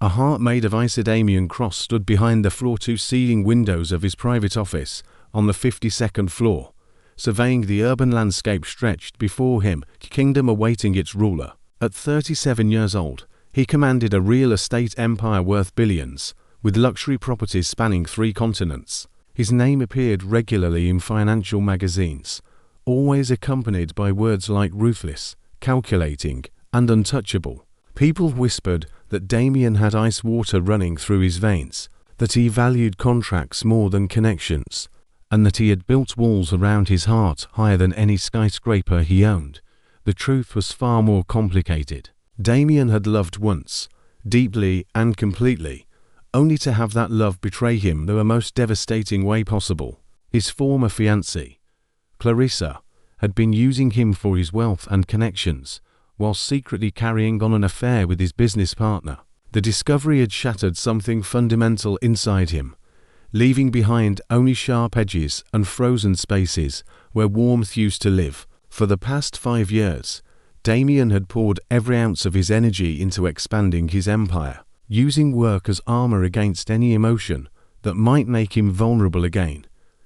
A heart made of ice. Damien Cross stood behind the floor-to-ceiling windows of his private office on the 52nd floor, surveying the urban landscape stretched before him, kingdom awaiting its ruler. At 37 years old, he commanded a real estate empire worth billions, with luxury properties spanning 3 continents. His name appeared regularly in financial magazines, always accompanied by words like ruthless, calculating, and untouchable. People whispered that Damien had ice water running through his veins, that he valued contracts more than connections, and that he had built walls around his heart higher than any skyscraper he owned. The truth was far more complicated. Damien had loved once, deeply and completely, only to have that love betray him the most devastating way possible. His former fiancée, Clarissa, had been using him for his wealth and connections, while secretly carrying on an affair with his business partner. The discovery had shattered something fundamental inside him, leaving behind only sharp edges and frozen spaces where warmth used to live. For the past 5 years, Damien had poured every ounce of his energy into expanding his empire, using work as armor against any emotion that might make him vulnerable again.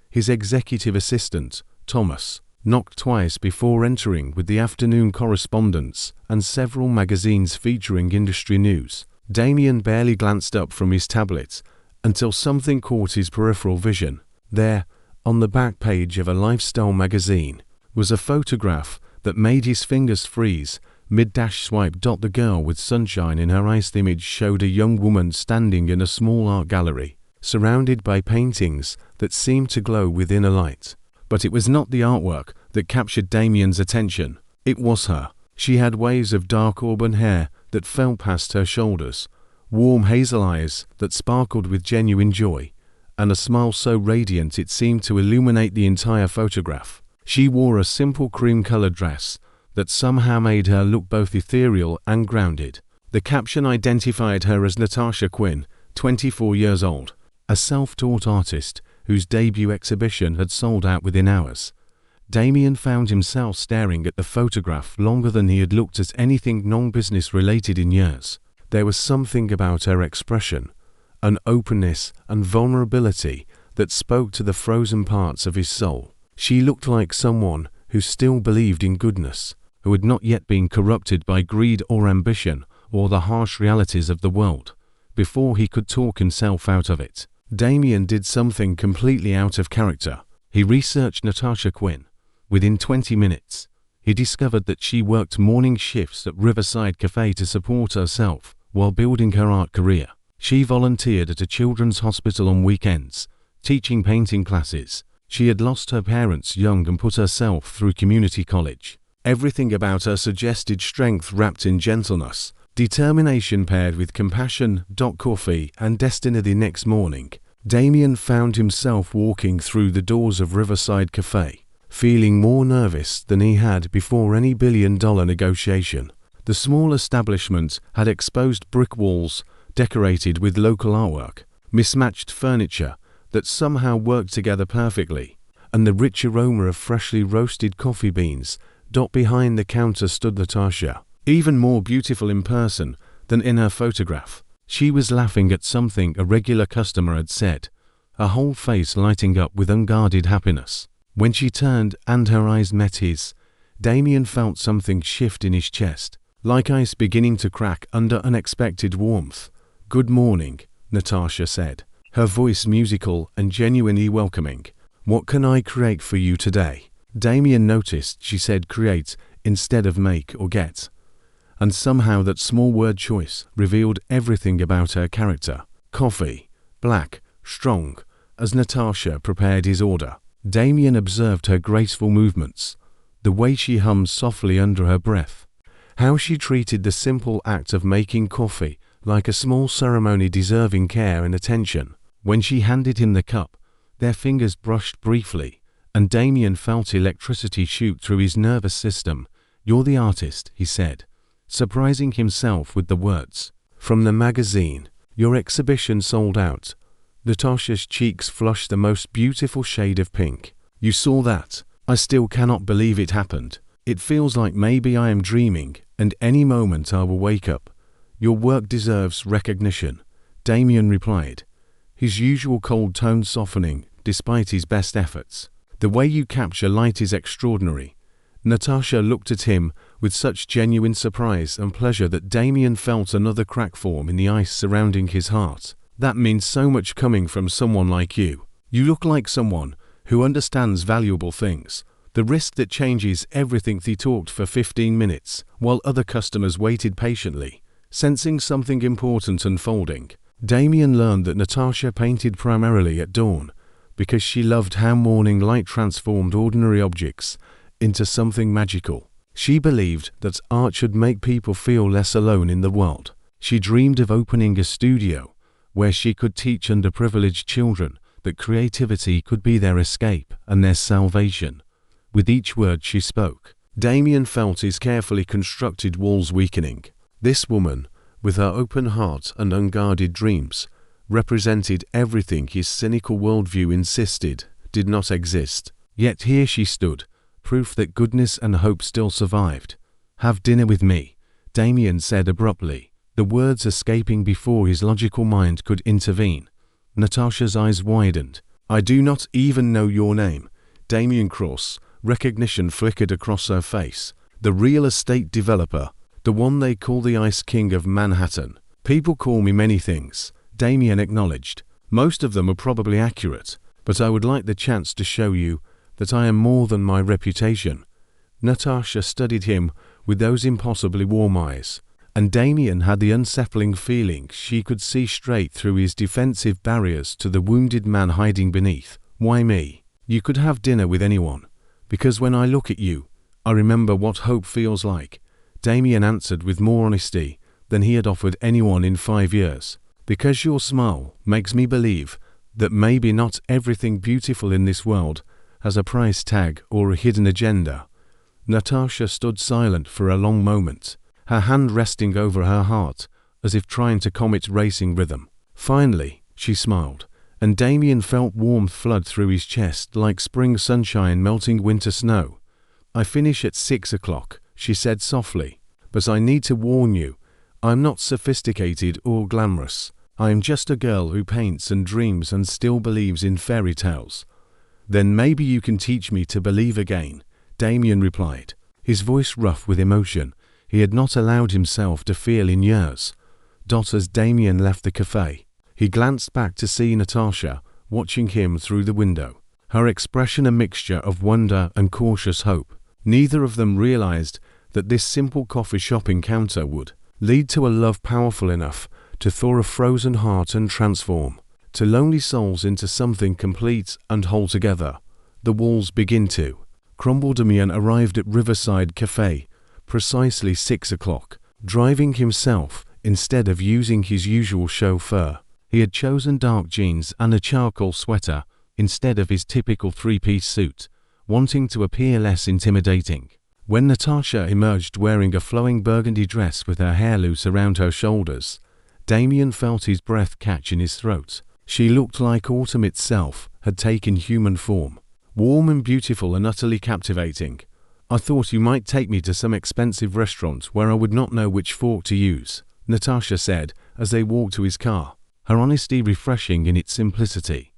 His executive assistant, Thomas, knocked twice before entering with the afternoon correspondence and several magazines featuring industry news. Damien barely glanced up from his tablet until something caught his peripheral vision. There, on the back page of a lifestyle magazine, was a photograph that made his fingers freeze mid-swipe. The girl with sunshine in her eyes. The image showed a young woman standing in a small art gallery, surrounded by paintings that seemed to glow within a light. But it was not the artwork that captured Damien's attention. It was her. She had waves of dark auburn hair that fell past her shoulders, warm hazel eyes that sparkled with genuine joy, and a smile so radiant it seemed to illuminate the entire photograph. She wore a simple cream-colored dress that somehow made her look both ethereal and grounded. The caption identified her as Natasha Quinn, 24 years old, a self-taught artist whose debut exhibition had sold out within hours. Damien found himself staring at the photograph longer than he had looked at anything non-business related in years. There was something about her expression, an openness and vulnerability that spoke to the frozen parts of his soul. She looked like someone who still believed in goodness, who had not yet been corrupted by greed or ambition or the harsh realities of the world, before he could talk himself out of it. Damien did something completely out of character. He researched Natasha Quinn. Within 20 minutes, he discovered that she worked morning shifts at Riverside Cafe to support herself while building her art career. She volunteered at a children's hospital on weekends, teaching painting classes. She had lost her parents young and put herself through community college. Everything about her suggested strength wrapped in gentleness, determination paired with compassion. Coffee and destiny. The next morning, Damien found himself walking through the doors of Riverside Cafe, feeling more nervous than he had before any billion-dollar negotiation. The small establishment had exposed brick walls decorated with local artwork, mismatched furniture that somehow worked together perfectly, and the rich aroma of freshly roasted coffee beans. Behind the counter stood Natasha, even more beautiful in person than in her photograph. She was laughing at something a regular customer had said, her whole face lighting up with unguarded happiness. When she turned and her eyes met his, Damien felt something shift in his chest, like ice beginning to crack under unexpected warmth. "Good morning," Natasha said, her voice musical and genuinely welcoming. "What can I create for you today?" Damien noticed she said create instead of make or get, and somehow that small word choice revealed everything about her character. Coffee, black, strong. As Natasha prepared his order, Damien observed her graceful movements, the way she hummed softly under her breath, how she treated the simple act of making coffee like a small ceremony deserving care and attention. When she handed him the cup, their fingers brushed briefly, and Damien felt electricity shoot through his nervous system. "You're the artist," he said, surprising himself with the words. "From the magazine. Your exhibition sold out." Natasha's cheeks flushed the most beautiful shade of pink. "You saw that? I still cannot believe it happened. It feels like maybe I am dreaming, and any moment I will wake up." "Your work deserves recognition," Damien replied, his usual cold tone softening despite his best efforts. "The way you capture light is extraordinary." Natasha looked at him with such genuine surprise and pleasure that Damien felt another crack form in the ice surrounding his heart. "That means so much coming from someone like you. You look like someone who understands valuable things." The wrist that changes everything. He talked for 15 minutes, while other customers waited patiently, sensing something important unfolding. Damien learned that Natasha painted primarily at dawn, because she loved how morning light transformed ordinary objects into something magical. She believed that art should make people feel less alone in the world. She dreamed of opening a studio where she could teach underprivileged children that creativity could be their escape and their salvation. With each word she spoke, Damien felt his carefully constructed walls weakening. This woman, with her open heart and unguarded dreams, represented everything his cynical worldview insisted did not exist. Yet here she stood, proof that goodness and hope still survived. "Have dinner with me," Damien said abruptly, the words escaping before his logical mind could intervene. Natasha's eyes widened. "I do not even know your name." Damien Cross. Recognition flickered across her face. "The real estate developer, the one they call the Ice King of Manhattan." "People call me many things," Damien acknowledged. "Most of them are probably accurate, but I would like the chance to show you that I am more than my reputation." Natasha studied him with those impossibly warm eyes, and Damien had the unsettling feeling she could see straight through his defensive barriers to the wounded man hiding beneath. "Why me? You could have dinner with anyone. Because when I look at you, I remember what hope feels like," Damien answered with more honesty than he had offered anyone in 5 years. "Because your smile makes me believe that maybe not everything beautiful in this world has a price tag or a hidden agenda." Natasha stood silent for a long moment, her hand resting over her heart as if trying to calm its racing rhythm. Finally, she smiled, and Damien felt warmth flood through his chest like spring sunshine melting winter snow. "I finish at 6 o'clock, she said softly, "but I need to warn you, I'm not sophisticated or glamorous. I am just a girl who paints and dreams and still believes in fairy tales." "Then maybe you can teach me to believe again," Damien replied, his voice rough with emotion he had not allowed himself to feel in years. As Damien left the cafe, he glanced back to see Natasha watching him through the window, her expression a mixture of wonder and cautious hope. Neither of them realized that this simple coffee shop encounter would lead to a love powerful enough to thaw a frozen heart and transform to lonely souls into something complete and whole together. The walls begin to crumble. Damien arrived at Riverside Cafe precisely 6 o'clock, driving himself instead of using his usual chauffeur. He had chosen dark jeans and a charcoal sweater instead of his typical three-piece suit, wanting to appear less intimidating. When Natasha emerged wearing a flowing burgundy dress with her hair loose around her shoulders, Damien felt his breath catch in his throat. She looked like autumn itself had taken human form, warm and beautiful and utterly captivating. "I thought you might take me to some expensive restaurant where I would not know which fork to use," Natasha said as they walked to his car, her honesty refreshing in its simplicity.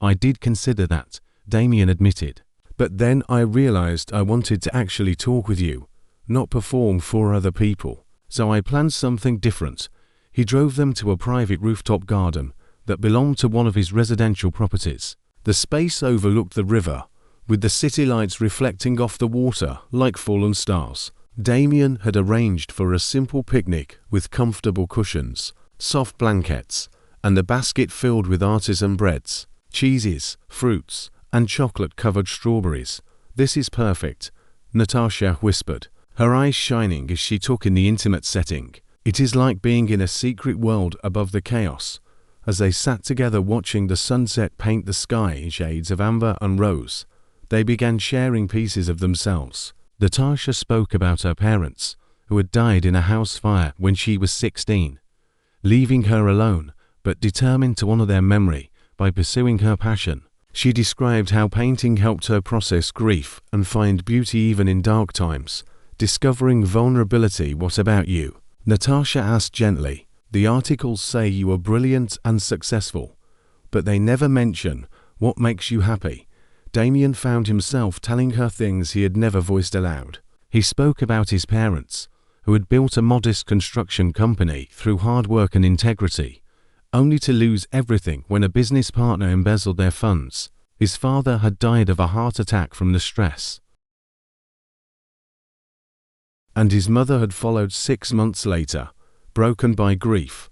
"I did consider that," Damien admitted. "But then I realized I wanted to actually talk with you, not perform for other people. So I planned something different." He drove them to a private rooftop garden that belonged to one of his residential properties. The space overlooked the river, with the city lights reflecting off the water like fallen stars. Damien had arranged for a simple picnic with comfortable cushions, soft blankets, and a basket filled with artisan breads, cheeses, fruits, and chocolate-covered strawberries. "This is perfect," Natasha whispered, her eyes shining as she took in the intimate setting. It is like being in a secret world above the chaos. As they sat together watching the sunset paint the sky in shades of amber and rose, they began sharing pieces of themselves. Natasha spoke about her parents, who had died in a house fire when she was 16, leaving her alone, but determined to honor their memory by pursuing her passion. She described how painting helped her process grief and find beauty even in dark times, discovering vulnerability. "What about you?" Natasha asked gently. The articles say you are brilliant and successful, but they never mention what makes you happy. Damien found himself telling her things he had never voiced aloud. He spoke about his parents, who had built a modest construction company through hard work and integrity, only to lose everything when a business partner embezzled their funds. His father had died of a heart attack from the stress, and his mother had followed 6 months later, broken by grief.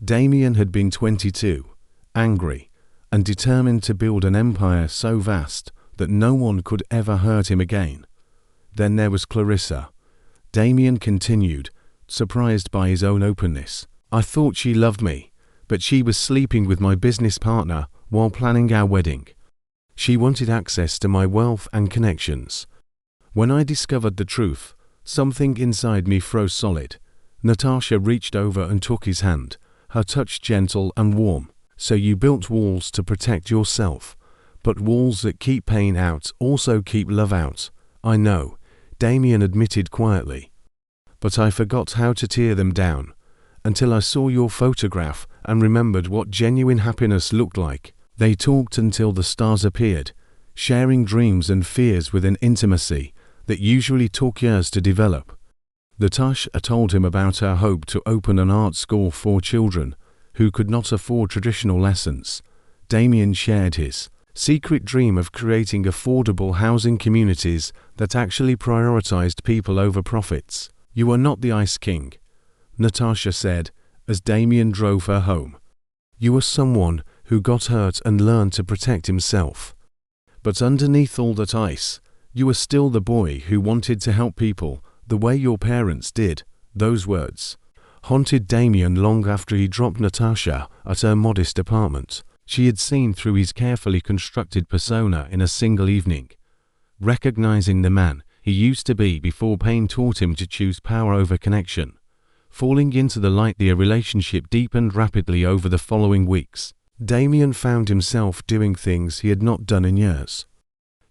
Damien had been 22, angry, and determined to build an empire so vast that no one could ever hurt him again. Then there was Clarissa. Damien continued, surprised by his own openness. I thought she loved me, but she was sleeping with my business partner while planning our wedding. She wanted access to my wealth and connections. When I discovered the truth, something inside me froze solid. Natasha reached over and took his hand, her touch gentle and warm. So you built walls to protect yourself, but walls that keep pain out also keep love out. I know, Damien admitted quietly. But I forgot how to tear them down, until I saw your photograph and remembered what genuine happiness looked like. They talked until the stars appeared, sharing dreams and fears with an intimacy that usually took years to develop. Natasha told him about her hope to open an art school for children who could not afford traditional lessons. Damien shared his secret dream of creating affordable housing communities that actually prioritized people over profits. You are not the Ice King, Natasha said, as Damien drove her home. You are someone who got hurt and learned to protect himself. But underneath all that ice, you are still the boy who wanted to help people the way your parents did. Those words haunted Damien long after he dropped Natasha at her modest apartment. She had seen through his carefully constructed persona in a single evening, recognizing the man he used to be before pain taught him to choose power over connection. Falling into the light, their relationship deepened rapidly over the following weeks. Damien found himself doing things he had not done in years.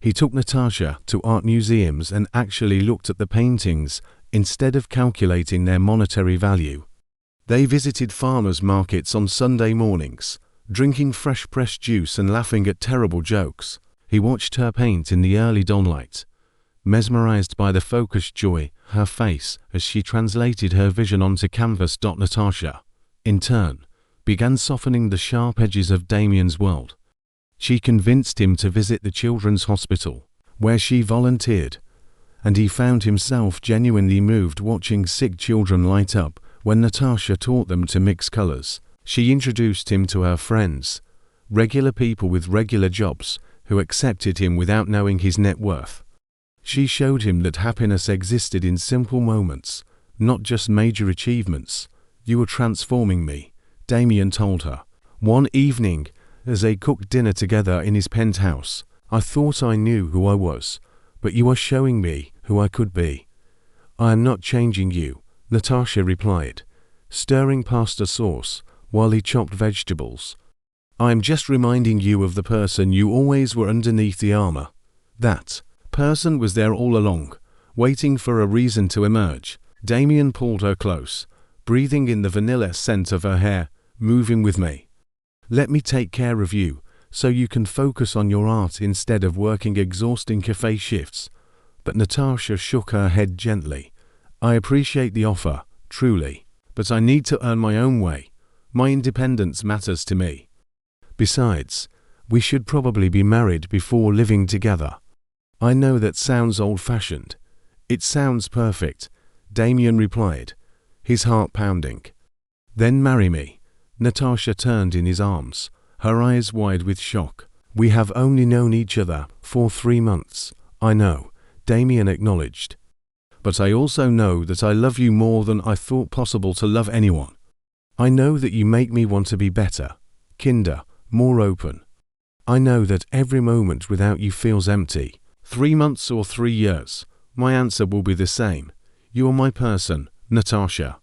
He took Natasha to art museums and actually looked at the paintings instead of calculating their monetary value. They visited farmers' markets on Sunday mornings, drinking fresh pressed juice and laughing at terrible jokes. He watched her paint in the early dawnlight, mesmerized by the focused joy her face as she translated her vision onto canvas. Natasha, in turn, began softening the sharp edges of Damien's world. She convinced him to visit the children's hospital, where she volunteered, and he found himself genuinely moved watching sick children light up when Natasha taught them to mix colors. She introduced him to her friends, regular people with regular jobs who accepted him without knowing his net worth. She showed him that happiness existed in simple moments, not just major achievements. You were transforming me, Damien told her. One evening, as they cooked dinner together in his penthouse, I thought I knew who I was, but you are showing me who I could be. I am not changing you, Natasha replied, stirring pasta sauce while he chopped vegetables. I am just reminding you of the person you always were underneath the armor. That person was there all along, waiting for a reason to emerge. Damien pulled her close, breathing in the vanilla scent of her hair. Moving with me. Let me take care of you, so you can focus on your art instead of working exhausting cafe shifts. But Natasha shook her head gently. I appreciate the offer, truly, but I need to earn my own way. My independence matters to me. Besides, we should probably be married before living together. I know that sounds old-fashioned. It sounds perfect, Damien replied, his heart pounding. Then marry me. Natasha turned in his arms, her eyes wide with shock. We have only known each other for 3 months. I know, Damien acknowledged. But I also know that I love you more than I thought possible to love anyone. I know that you make me want to be better, kinder, more open. I know that every moment without you feels empty. 3 months or 3 years, my answer will be the same. You are my person, Natasha.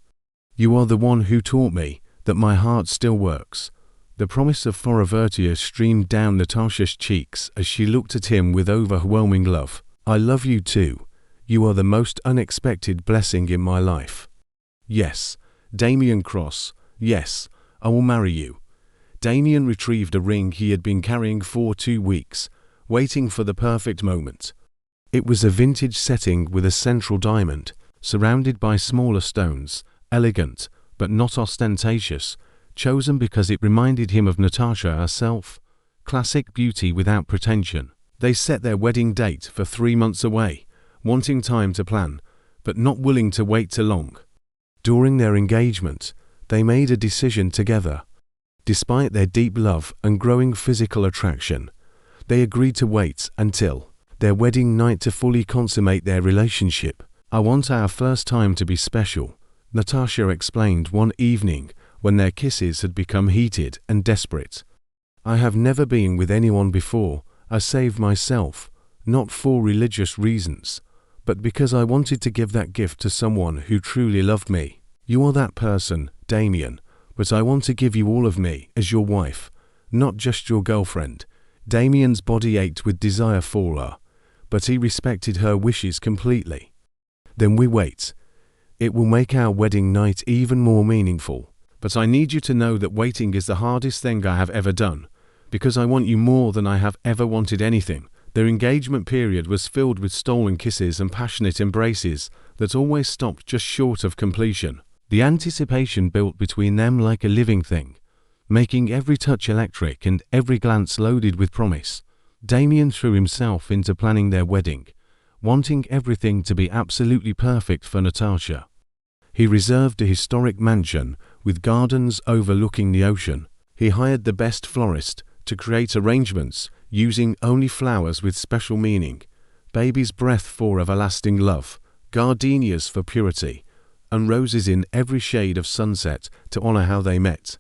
You are the one who taught me that my heart still works. The promise of Forevertia streamed down Natasha's cheeks as she looked at him with overwhelming love. I love you too. You are the most unexpected blessing in my life. Yes. Damien Cross. Yes, I will marry you. Damien retrieved a ring he had been carrying for 2 weeks, waiting for the perfect moment. It was a vintage setting with a central diamond, surrounded by smaller stones, elegant, but not ostentatious, chosen because it reminded him of Natasha herself. Classic beauty without pretension. They set their wedding date for 3 months away, wanting time to plan, but not willing to wait too long. During their engagement, they made a decision together. Despite their deep love and growing physical attraction, they agreed to wait until their wedding night to fully consummate their relationship. I want our first time to be special, Natasha explained one evening when their kisses had become heated and desperate. I have never been with anyone before. I saved myself, not for religious reasons, but because I wanted to give that gift to someone who truly loved me. You are that person, Damien, but I want to give you all of me as your wife, not just your girlfriend. Damien's body ached with desire for her, but he respected her wishes completely. Then we wait. It will make our wedding night even more meaningful. But I need you to know that waiting is the hardest thing I have ever done, because I want you more than I have ever wanted anything. Their engagement period was filled with stolen kisses and passionate embraces that always stopped just short of completion. The anticipation built between them like a living thing, making every touch electric and every glance loaded with promise. Damien threw himself into planning their wedding, wanting everything to be absolutely perfect for Natasha. He reserved a historic mansion with gardens overlooking the ocean. He hired the best florist to create arrangements using only flowers with special meaning, baby's breath for everlasting love, gardenias for purity, and roses in every shade of sunset to honor how they met.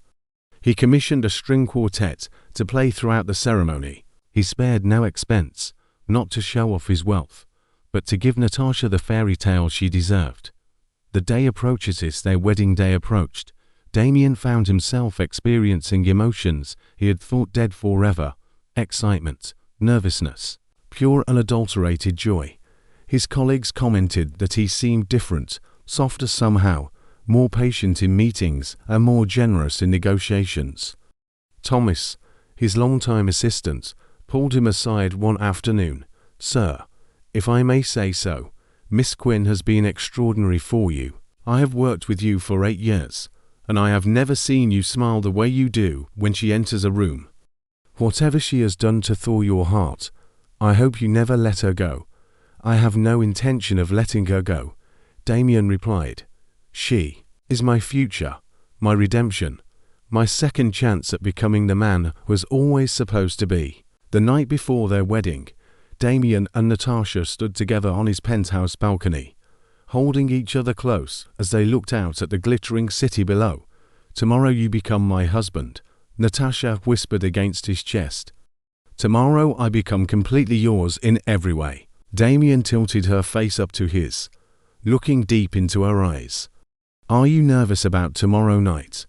He commissioned a string quartet to play throughout the ceremony. He spared no expense, not to show off his wealth, but to give Natasha the fairy tale she deserved. The day approaches as their wedding day approached. Damien found himself experiencing emotions he had thought dead forever: excitement, nervousness, pure unadulterated joy. His colleagues commented that he seemed different, softer somehow, more patient in meetings and more generous in negotiations. Thomas, his longtime assistant, pulled him aside one afternoon. "Sir, if I may say so, Miss Quinn has been extraordinary for you. I have worked with you for 8 years, and I have never seen you smile the way you do when she enters a room. Whatever she has done to thaw your heart, I hope you never let her go." "I have no intention of letting her go," Damien replied. "She is my future, my redemption, my second chance at becoming the man I was always supposed to be." The night before their wedding, Damien and Natasha stood together on his penthouse balcony, holding each other close as they looked out at the glittering city below. "Tomorrow you become my husband," Natasha whispered against his chest. "Tomorrow I become completely yours in every way." Damien tilted her face up to his, looking deep into her eyes. "Are you nervous about tomorrow night?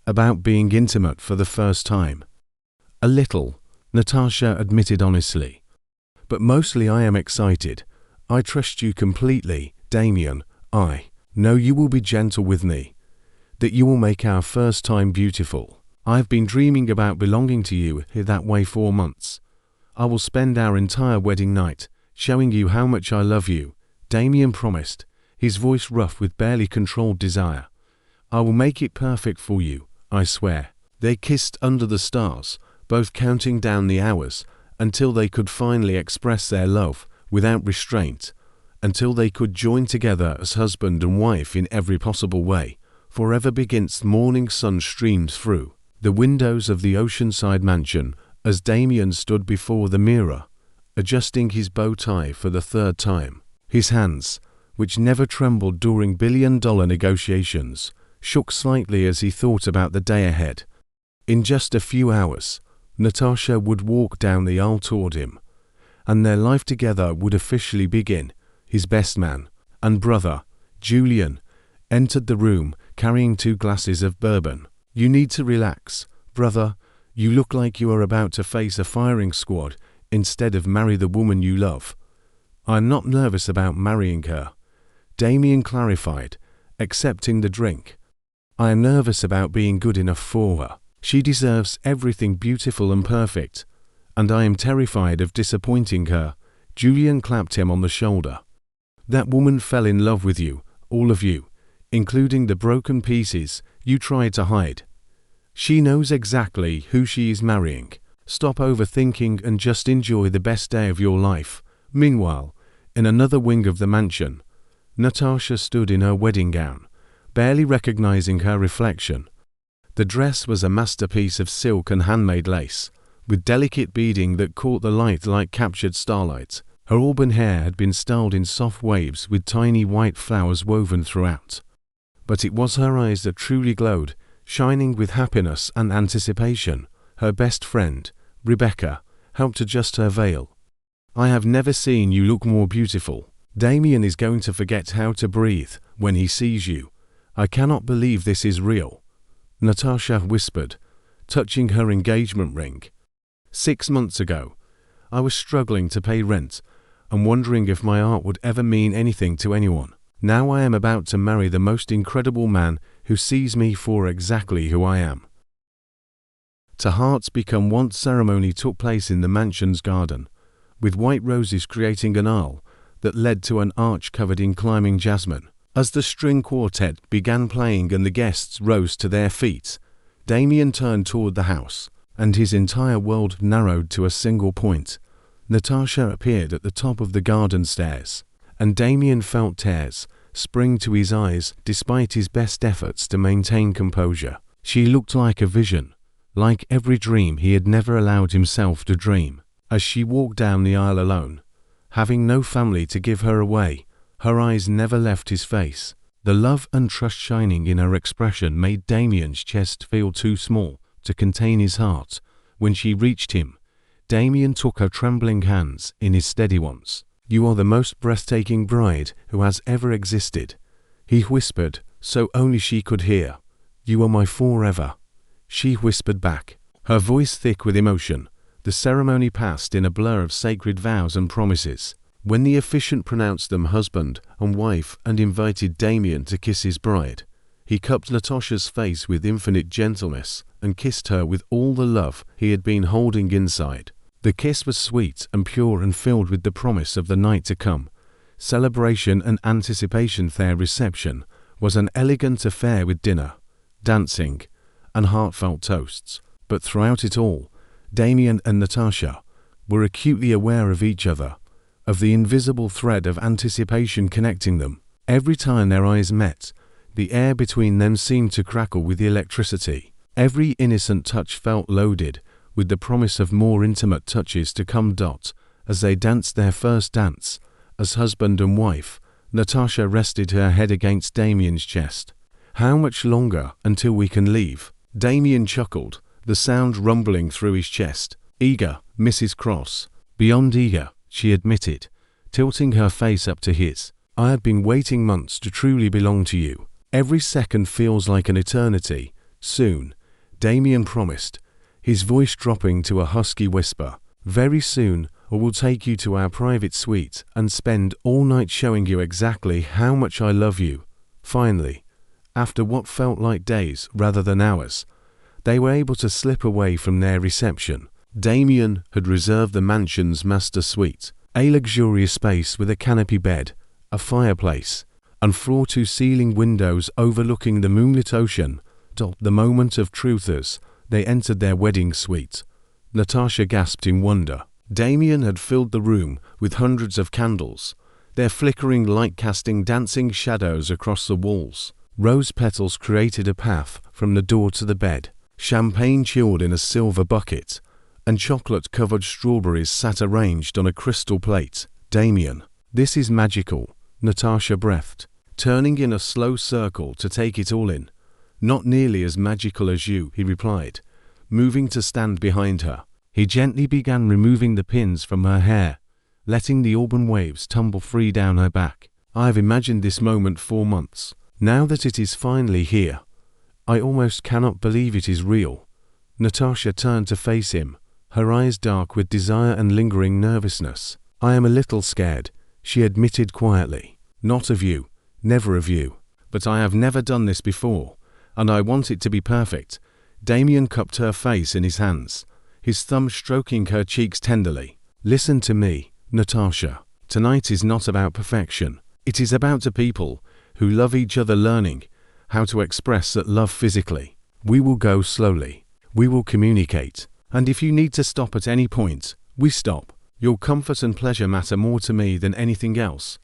About being intimate for the first time?" "A little," Natasha admitted honestly. "But mostly I am excited. I trust you completely, Damien. I know you will be gentle with me, that you will make our first time beautiful. I've been dreaming about belonging to you that way for months. I will spend our entire wedding night showing you how much I love you," Damien promised, his voice rough with barely controlled desire. "I will make it perfect for you, I swear." They kissed under the stars, both counting down the hours until they could finally express their love without restraint, until they could join together as husband and wife in every possible way. Forever begins. The morning sun streamed through the windows of the oceanside mansion as Damien stood before the mirror, adjusting his bow tie for the 3rd time. His hands, which never trembled during billion-dollar negotiations, shook slightly as he thought about the day ahead. In just a few hours, Natasha would walk down the aisle toward him, and their life together would officially begin. His best man and brother, Julian, entered the room carrying 2 glasses of bourbon. "You need to relax, brother. You look like you are about to face a firing squad instead of marry the woman you love." "I'm not nervous about marrying her," Damien clarified, accepting the drink. I am nervous about being good enough for her. She deserves everything beautiful and perfect, and I am terrified of disappointing her. Julian clapped him on the shoulder. That woman fell in love with you, all of you, including the broken pieces you tried to hide. She knows exactly who she is marrying. Stop overthinking and just enjoy the best day of your life. Meanwhile, in another wing of the mansion, Natasha stood in her wedding gown, barely recognizing her reflection. The dress was a masterpiece of silk and handmade lace, with delicate beading that caught the light like captured starlight. Her auburn hair had been styled in soft waves with tiny white flowers woven throughout. But it was her eyes that truly glowed, shining with happiness and anticipation. Her best friend, Rebecca, helped adjust her veil. I have never seen you look more beautiful. Damien is going to forget how to breathe when he sees you. I cannot believe this is real, Natasha whispered, touching her engagement ring. 6 months ago, I was struggling to pay rent and wondering if my art would ever mean anything to anyone. Now I am about to marry the most incredible man who sees me for exactly who I am. To Hearts Become One ceremony took place in the mansion's garden, with white roses creating an aisle that led to an arch covered in climbing jasmine. As the string quartet began playing and the guests rose to their feet, Damien turned toward the house, and his entire world narrowed to a single point. Natasha appeared at the top of the garden stairs, and Damien felt tears spring to his eyes despite his best efforts to maintain composure. She looked like a vision, like every dream he had never allowed himself to dream. As she walked down the aisle alone, having no family to give her away, her eyes never left his face. The love and trust shining in her expression made Damien's chest feel too small to contain his heart. When she reached him, Damien took her trembling hands in his steady ones. "You are the most breathtaking bride who has ever existed," he whispered, so only she could hear. "You are my forever," she whispered back, her voice thick with emotion. The ceremony passed in a blur of sacred vows and promises. When the officiant pronounced them husband and wife and invited Damien to kiss his bride, he cupped Natasha's face with infinite gentleness and kissed her with all the love he had been holding inside. The kiss was sweet and pure and filled with the promise of the night to come. Celebration and anticipation. Their reception was an elegant affair with dinner, dancing, and heartfelt toasts. But throughout it all, Damien and Natasha were acutely aware of each other, of the invisible thread of anticipation connecting them. Every time their eyes met, the air between them seemed to crackle with electricity. Every innocent touch felt loaded with the promise of more intimate touches to come. As they danced their first dance, as husband and wife, Natasha rested her head against Damien's chest. "How much longer until we can leave?" Damien chuckled, the sound rumbling through his chest. "Eager, Mrs. Cross." "Beyond eager," she admitted, tilting her face up to his. "I have been waiting months to truly belong to you. Every second feels like an eternity." "Soon," Damien promised, his voice dropping to a husky whisper. "Very soon, I will take you to our private suite and spend all night showing you exactly how much I love you." Finally, after what felt like days rather than hours, they were able to slip away from their reception. Damien had reserved the mansion's master suite, a luxurious space with a canopy bed, a fireplace, and floor-to-ceiling windows overlooking the moonlit ocean. The moment of truth as they entered their wedding suite, Natasha gasped in wonder. Damien had filled the room with hundreds of candles, their flickering light casting dancing shadows across the walls. Rose petals created a path from the door to the bed. Champagne chilled in a silver bucket, and chocolate-covered strawberries sat arranged on a crystal plate. "Damien, this is magical," Natasha breathed, turning in a slow circle to take it all in. "Not nearly as magical as you," he replied, moving to stand behind her. He gently began removing the pins from her hair, letting the auburn waves tumble free down her back. "I have imagined this moment for months. Now that it is finally here, I almost cannot believe it is real." Natasha turned to face him, her eyes dark with desire and lingering nervousness. "I am a little scared," she admitted quietly. "Not of you, never of you, but I have never done this before, and I want it to be perfect." Damien cupped her face in his hands, his thumb stroking her cheeks tenderly. "Listen to me, Natasha. Tonight is not about perfection. It is about a people who love each other learning how to express that love physically. We will go slowly. We will communicate. And if you need to stop at any point, we stop. Your comfort and pleasure matter more to me than anything else."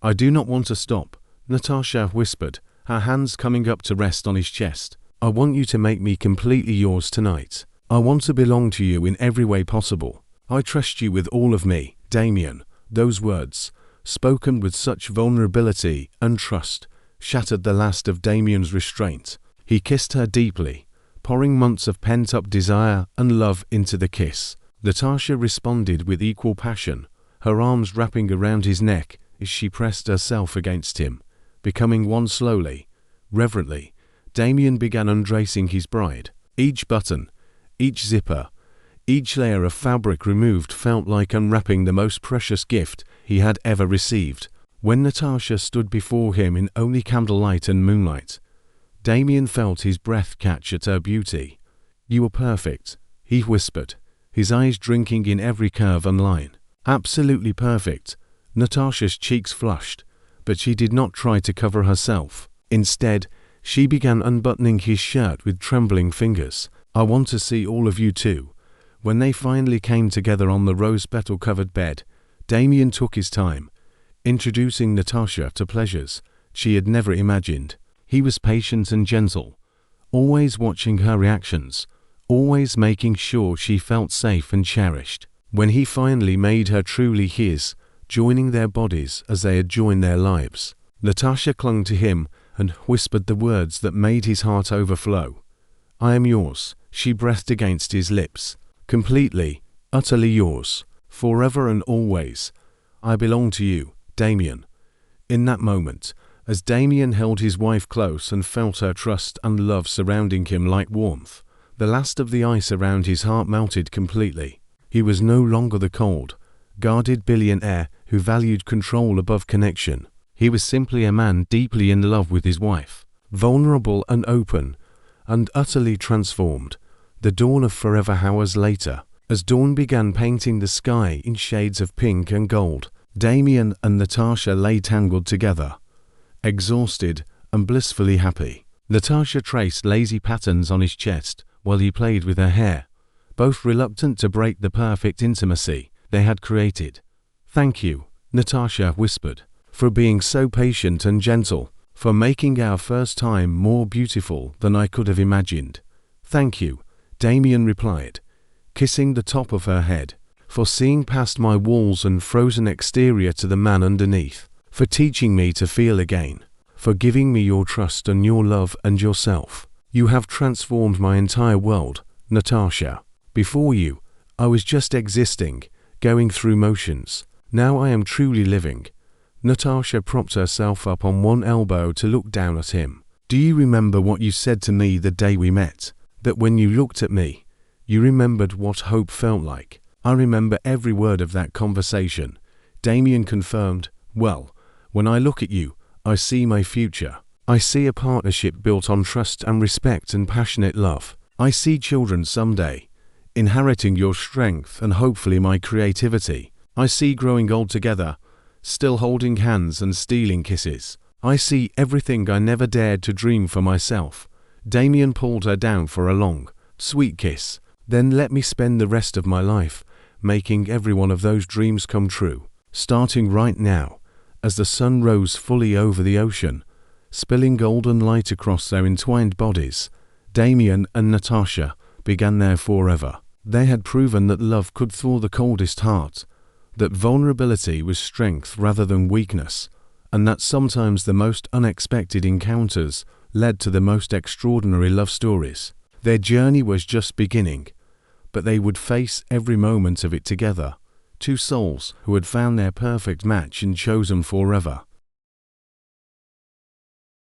"I do not want to stop," Natasha whispered, her hands coming up to rest on his chest. "I want you to make me completely yours tonight. I want to belong to you in every way possible. I trust you with all of me, Damien." Those words, spoken with such vulnerability and trust, shattered the last of Damien's restraint. He kissed her deeply, pouring months of pent-up desire and love into the kiss. Natasha responded with equal passion, her arms wrapping around his neck as she pressed herself against him. Becoming one slowly, reverently, Damien began undressing his bride. Each button, each zipper, each layer of fabric removed felt like unwrapping the most precious gift he had ever received. When Natasha stood before him in only candlelight and moonlight, Damien felt his breath catch at her beauty. "You are perfect," he whispered, his eyes drinking in every curve and line. "Absolutely perfect." Natasha's cheeks flushed, but she did not try to cover herself. Instead, she began unbuttoning his shirt with trembling fingers. "I want to see all of you too." When they finally came together on the rose-petal-covered bed, Damien took his time, introducing Natasha to pleasures she had never imagined. He was patient and gentle, always watching her reactions, always making sure she felt safe and cherished. When he finally made her truly his, joining their bodies as they had joined their lives, Natasha clung to him and whispered the words that made his heart overflow. "I am yours," she breathed against his lips. "Completely, utterly yours, forever and always. I belong to you, Damien." In that moment, as Damien held his wife close and felt her trust and love surrounding him like warmth, the last of the ice around his heart melted completely. He was no longer the cold, guarded billionaire who valued control above connection. He was simply a man deeply in love with his wife, vulnerable and open, and utterly transformed. The dawn of forever hours later, as dawn began painting the sky in shades of pink and gold, Damien and Natasha lay tangled together, exhausted and blissfully happy. Natasha traced lazy patterns on his chest while he played with her hair, both reluctant to break the perfect intimacy they had created. "Thank you," Natasha whispered, "for being so patient and gentle, for making our first time more beautiful than I could have imagined." "Thank you," Damien replied, kissing the top of her head, "for seeing past my walls and frozen exterior to the man underneath, for teaching me to feel again, for giving me your trust and your love and yourself. You have transformed my entire world, Natasha. Before you, I was just existing, going through motions. Now I am truly living." Natasha propped herself up on one elbow to look down at him. "Do you remember what you said to me the day we met? That when you looked at me, you remembered what hope felt like." "I remember every word of that conversation," Damien confirmed. "Well, when I look at you, I see my future. I see a partnership built on trust and respect and passionate love. I see children someday, inheriting your strength and hopefully my creativity. I see growing old together, still holding hands and stealing kisses. I see everything I never dared to dream for myself." Damien pulled her down for a long, sweet kiss. "Then let me spend the rest of my life making every one of those dreams come true. Starting right now, as the sun rose fully over the ocean, spilling golden light across their entwined bodies, Damien and Natasha began their forever. They had proven that love could thaw the coldest heart, that vulnerability was strength rather than weakness, and that sometimes the most unexpected encounters led to the most extraordinary love stories. Their journey was just beginning, but they would face every moment of it together, two souls who had found their perfect match and chosen forever.